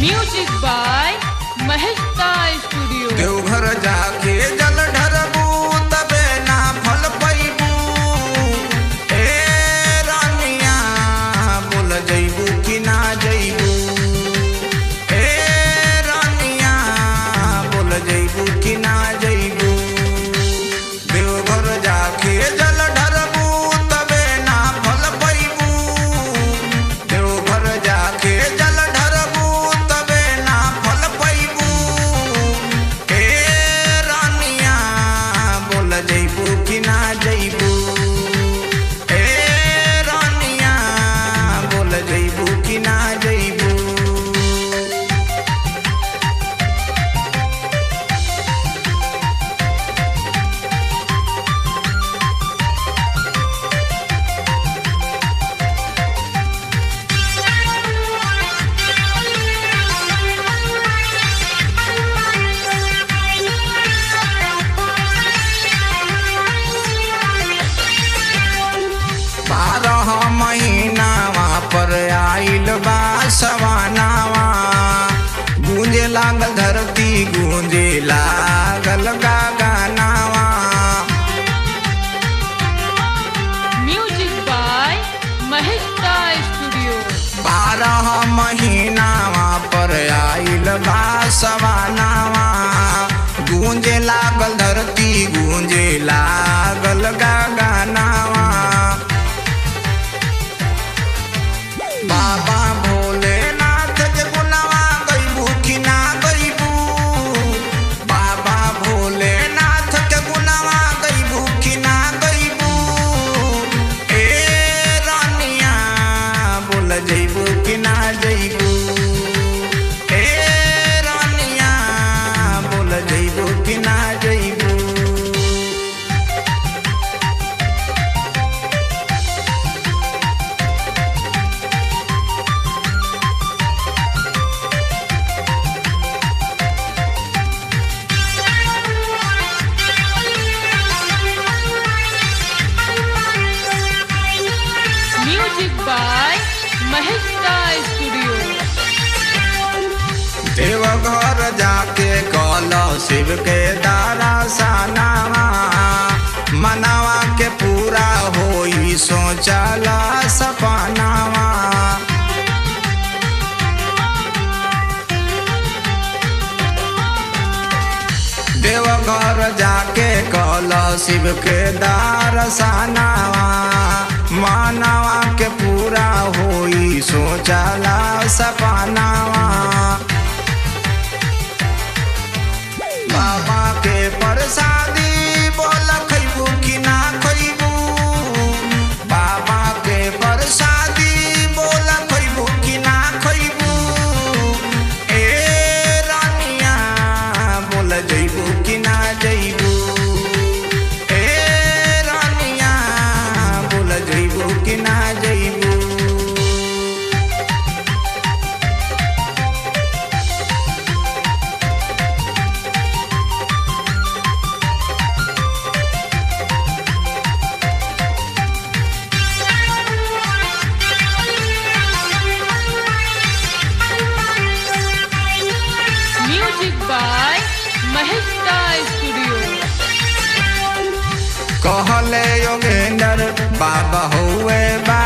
Music by Maheshta studio. Deoghar जाके जल ढरबू तबे ना फल पैबू। ए रानिया बोल जइबू कि ना जइबू। ए रानिया बोल जइबू कि ना जइबू। देवघर जाके जल ढरबू तबे ना फल पैबू। देवघर जाके जल ढरबू तबे ना फल पैबू। ए रानिया बोल जइबू कि ना जइबू। ए रानिया बोल जइबू कि ना जइबू। बारह महीनावा पर आइल बा सवानावा। गूंजे लागल धरती गूंजे लागल गानावा। Music by Maheshta studio. 12 महीनावा पर आइल बा सवानावा। गूंजे लागल धरती गूंजे लागल गानावा। बाबा भोलेनाथ के गुनावा गइबू कि ना गइबू। बाबा भोलेनाथ के गुनावा गइबू कि ना गइबू। ए रानिया बोल जइबू कि ना जइबू। ए रानिया बोल जइबू कि ना जइबू। Music by Maheshta studio. Deoghar जाके कल शिव के दर्शनवा। मनावा के पूरा होई सोचल सपनावा। देवघर जाके कल शिव के दर्शनवा। मानवा के पूरा होई सोचला सपनावा। बाबा के प्रसादी बोल खइबू कि ना खइबू। बाबा के प्रसादी बोल खइबू कि ना खइबू। ए रानिया बोल जइबू कि ना जइबू। ए रानिया बोल जइबू कि ना जइबू। Music by Maheshta studio. कहले योगेंद्र बाबा हुए बा